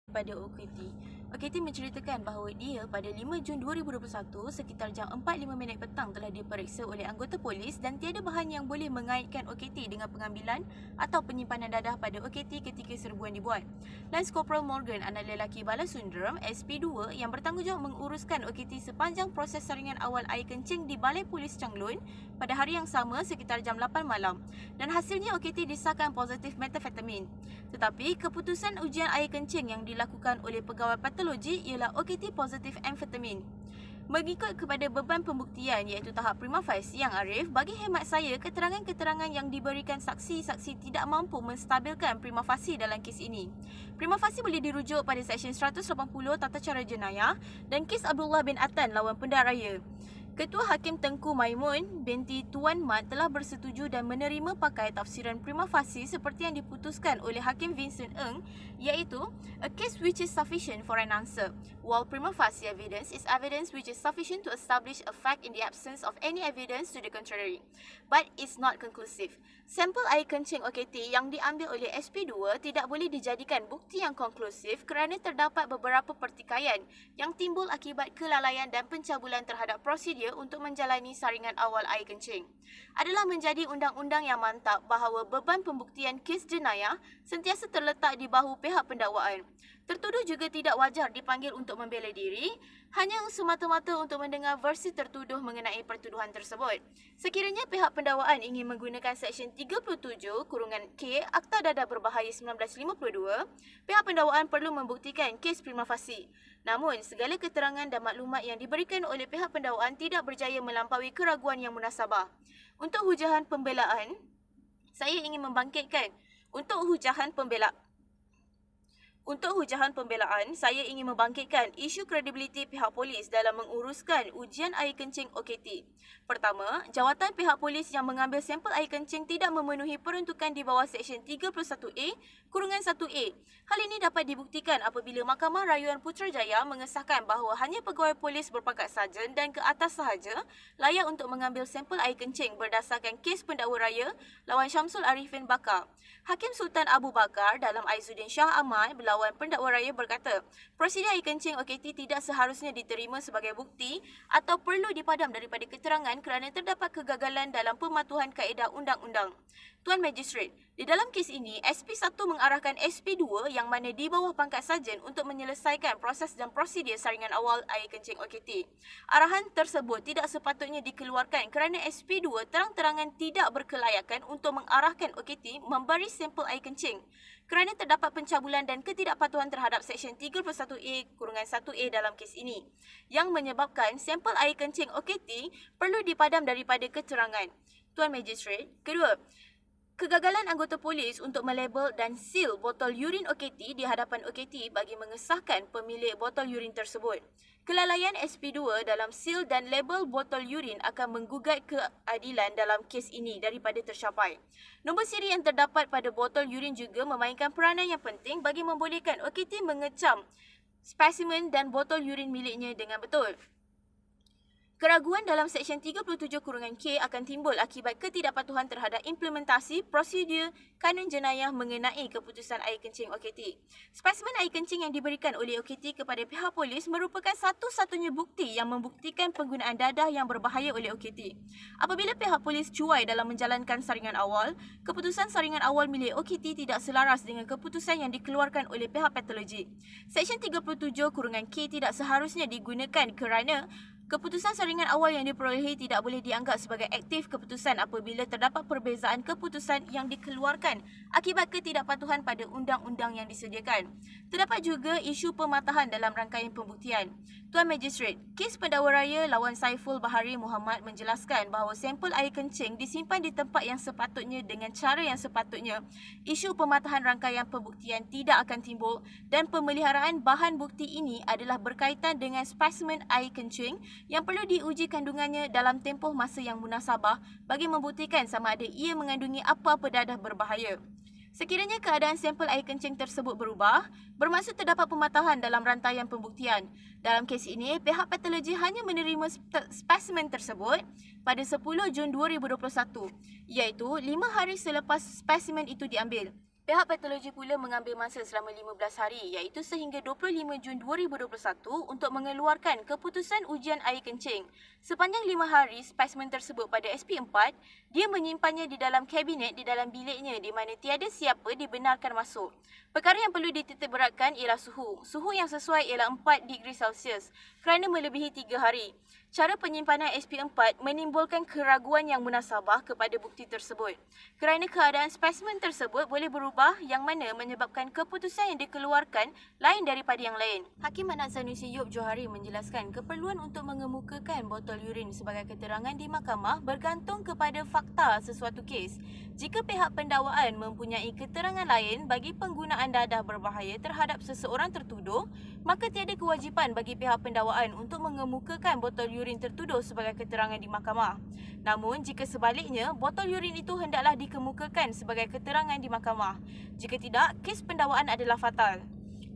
pada OKT. OKT menceritakan bahawa dia pada 5 Jun 2021 sekitar jam 4.05 petang telah diperiksa oleh anggota polis dan tiada bahan yang boleh mengaitkan OKT dengan pengambilan atau penyimpanan dadah pada OKT ketika serbuan dibuat. Lance Corporal Morgan, anak lelaki Balasundram, SP2 yang bertanggungjawab menguruskan OKT sepanjang proses saringan awal air kencing di Balai Polis Changlun pada hari yang sama sekitar jam 8 malam dan hasilnya OKT disahkan positif metafetamin. Tetapi keputusan ujian air kencing yang dilakukan oleh pegawai patologi ialah OKT positif amfetamin. Mengikut kepada beban pembuktian iaitu tahap prima facie yang arif, bagi hemat saya keterangan-keterangan yang diberikan saksi-saksi tidak mampu menstabilkan prima facie dalam kes ini. Prima facie boleh dirujuk pada Seksyen 180 Tata Cara Jenayah dan kes Abdullah bin Atan lawan Pendaraya. Ketua Hakim Tengku Maimun binti Tuan Mat telah bersetuju dan menerima pakai tafsiran prima facie seperti yang diputuskan oleh Hakim Vincent Ng, iaitu a case which is sufficient for an answer, while prima facie evidence is evidence which is sufficient to establish a fact in the absence of any evidence to the contrary, but is not conclusive. Sampel air kencing OKT yang diambil oleh SP2 tidak boleh dijadikan bukti yang konklusif kerana terdapat beberapa pertikaian yang timbul akibat kelalaian dan pencabulan terhadap prosedur untuk menjalani saringan awal air kencing. Adalah menjadi undang-undang yang mantap bahawa beban pembuktian kes jenayah sentiasa terletak di bahu pihak pendakwaan. Tertuduh juga tidak wajar dipanggil untuk membela diri hanya semata-mata untuk mendengar versi tertuduh mengenai pertuduhan tersebut. Sekiranya pihak pendakwaan ingin menggunakan Seksyen 37(K) Akta Dadah Berbahaya 1952, pihak pendakwaan perlu membuktikan kes prima facie. Namun, segala keterangan dan maklumat yang diberikan oleh pihak pendakwaan tidak berjaya melampaui keraguan yang munasabah. Untuk hujahan pembelaan, saya ingin membangkitkan saya ingin membangkitkan isu kredibiliti pihak polis dalam menguruskan ujian air kencing OKT. Pertama, jawatan pihak polis yang mengambil sampel air kencing tidak memenuhi peruntukan di bawah Seksyen 31A(1A). Hal ini dapat dibuktikan apabila Mahkamah Rayuan Putrajaya mengesahkan bahawa hanya pegawai polis berpangkat sarjan dan ke atas sahaja layak untuk mengambil sampel air kencing berdasarkan kes pendakwa raya lawan Syamsul Arifin Bakar. Hakim Sultan Abu Bakar dalam Aizuddin Shah Ahmad berlawan pendakwa raya berkata, prosedur air kencing OKT tidak seharusnya diterima sebagai bukti atau perlu dipadam daripada keterangan kerana terdapat kegagalan dalam pematuhan kaedah undang-undang. Tuan Magistrate, di dalam kes ini, SP1 mengarahkan SP2 yang mana di bawah pangkat sarjan untuk menyelesaikan proses dan prosedur saringan awal air kencing OKT. Arahan tersebut tidak sepatutnya dikeluarkan kerana SP2 terang-terangan tidak berkelayakan untuk mengarahkan OKT memberi sampel air kencing kerana terdapat pencabulan dan ketidakpatuhan terhadap Seksyen 31A(1A) dalam kes ini yang menyebabkan sampel air kencing OKT perlu dipadam daripada keterangan. Tuan Magistrate, kedua, kegagalan anggota polis untuk melabel dan seal botol urin OKT di hadapan OKT bagi mengesahkan pemilik botol urin tersebut. Kelalaian SP2 dalam seal dan label botol urin akan menggugat keadilan dalam kes ini daripada tercapai. Nombor siri yang terdapat pada botol urin juga memainkan peranan yang penting bagi membolehkan OKT mengecam spesimen dan botol urin miliknya dengan betul. Keraguan dalam Seksyen 37(K) akan timbul akibat ketidakpatuhan terhadap implementasi prosedur kanun jenayah mengenai keputusan air kencing OKT. Spesimen air kencing yang diberikan oleh OKT kepada pihak polis merupakan satu-satunya bukti yang membuktikan penggunaan dadah yang berbahaya oleh OKT. Apabila pihak polis cuai dalam menjalankan saringan awal, keputusan saringan awal milik OKT tidak selaras dengan keputusan yang dikeluarkan oleh pihak patologi. Seksyen 37(K) tidak seharusnya digunakan kerana keputusan saringan awal yang diperolehi tidak boleh dianggap sebagai aktif keputusan apabila terdapat perbezaan keputusan yang dikeluarkan akibat ketidakpatuhan pada undang-undang yang disediakan. Terdapat juga isu pematahan dalam rangkaian pembuktian. Tuan Magistrate, kes pendakwa raya lawan Saiful Bahari Muhammad menjelaskan bahawa sampel air kencing disimpan di tempat yang sepatutnya dengan cara yang sepatutnya. Isu pematahan rangkaian pembuktian tidak akan timbul dan pemeliharaan bahan bukti ini adalah berkaitan dengan spesimen air kencing yang perlu diuji kandungannya dalam tempoh masa yang munasabah bagi membuktikan sama ada ia mengandungi apa-apa dadah berbahaya. Sekiranya keadaan sampel air kencing tersebut berubah, bermaksud terdapat pematahan dalam rantaian pembuktian. Dalam kes ini, pihak patologi hanya menerima spesimen tersebut pada 10 Jun 2021, iaitu 5 hari selepas spesimen itu diambil. Pihak patologi pula mengambil masa selama 15 hari iaitu sehingga 25 Jun 2021 untuk mengeluarkan keputusan ujian air kencing. Sepanjang 5 hari spesimen tersebut pada SP4, dia menyimpannya di dalam kabinet di dalam biliknya di mana tiada siapa dibenarkan masuk. Perkara yang perlu dititikberatkan ialah suhu. Suhu yang sesuai ialah 4 degree Celsius kerana melebihi 3 hari. Cara penyimpanan SP4 menimbulkan keraguan yang munasabah kepada bukti tersebut. Kerana keadaan spesimen tersebut boleh berubah yang mana menyebabkan keputusan yang dikeluarkan lain daripada yang lain. Hakim Anak Sanusi Yop Johari menjelaskan keperluan untuk mengemukakan botol urin sebagai keterangan di mahkamah bergantung kepada fakta sesuatu kes. Jika pihak pendakwaan mempunyai keterangan lain bagi penggunaan dadah berbahaya terhadap seseorang tertuduh, maka tiada kewajipan bagi pihak pendakwaan untuk mengemukakan botol urin tertuduh sebagai keterangan di mahkamah. Namun, jika sebaliknya, botol urin itu hendaklah dikemukakan sebagai keterangan di mahkamah. Jika tidak, kes pendakwaan adalah fatal.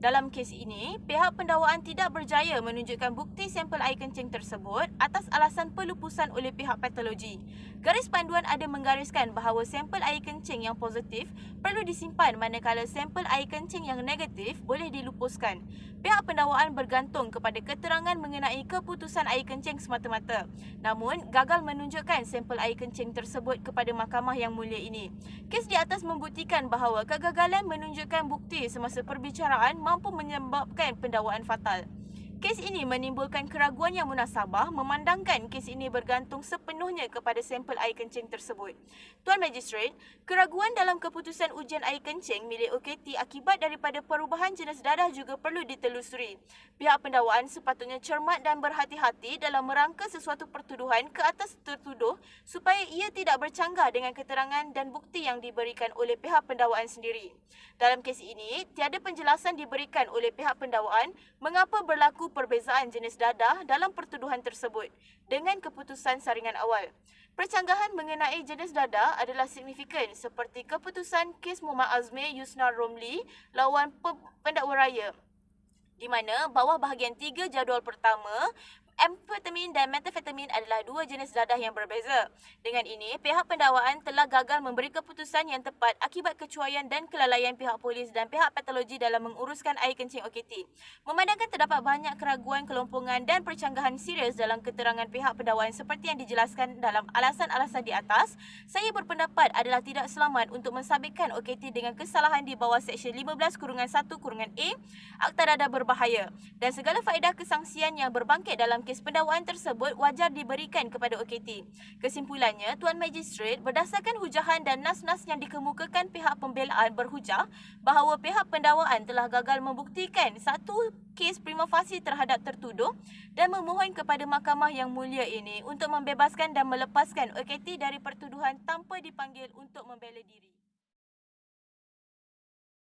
Dalam kes ini, pihak pendakwaan tidak berjaya menunjukkan bukti sampel air kencing tersebut atas alasan pelupusan oleh pihak patologi. Garis panduan ada menggariskan bahawa sampel air kencing yang positif perlu disimpan manakala sampel air kencing yang negatif boleh dilupuskan. Pihak pendakwaan bergantung kepada keterangan mengenai keputusan air kencing semata-mata. Namun, gagal menunjukkan sampel air kencing tersebut kepada mahkamah yang mulia ini. Kes di atas membuktikan bahawa kegagalan menunjukkan bukti semasa perbicaraan mampu menyebabkan pendakwaan fatal. Kes ini menimbulkan keraguan yang munasabah memandangkan kes ini bergantung sepenuhnya kepada sampel air kencing tersebut. Tuan Magistrat, keraguan dalam keputusan ujian air kencing milik OKT akibat daripada perubahan jenis dadah juga perlu ditelusuri. Pihak pendakwaan sepatutnya cermat dan berhati-hati dalam merangka sesuatu pertuduhan ke atas tertuduh supaya ia tidak bercanggah dengan keterangan dan bukti yang diberikan oleh pihak pendakwaan sendiri. Dalam kes ini, tiada penjelasan diberikan oleh pihak pendakwaan mengapa berlaku perbezaan jenis dadah dalam pertuduhan tersebut dengan keputusan saringan awal. Percanggahan mengenai jenis dadah adalah signifikan seperti keputusan kes Muhammad Azmi Yusna Romli lawan pendakwa raya di mana bawah bahagian 3 jadual pertama, amfetamin dan metafetamin adalah dua jenis dadah yang berbeza. Dengan ini, pihak pendakwaan telah gagal memberi keputusan yang tepat akibat kecuaian dan kelalaian pihak polis dan pihak patologi dalam menguruskan air kencing OKT. Memandangkan terdapat banyak keraguan, kelompongan dan percanggahan serius dalam keterangan pihak pendakwaan seperti yang dijelaskan dalam alasan-alasan di atas, saya berpendapat adalah tidak selamat untuk mensabitkan OKT dengan kesalahan di bawah Seksyen 15-1-A Akta Dadah Berbahaya dan segala faedah kesangsian yang berbangkit dalam kes pendakwaan tersebut wajar diberikan kepada OKT. Kesimpulannya, Tuan Magistrat, berdasarkan hujahan dan nas-nas yang dikemukakan pihak pembelaan berhujah bahawa pihak pendakwaan telah gagal membuktikan satu kes prima facie terhadap tertuduh dan memohon kepada mahkamah yang mulia ini untuk membebaskan dan melepaskan OKT dari pertuduhan tanpa dipanggil untuk membela diri.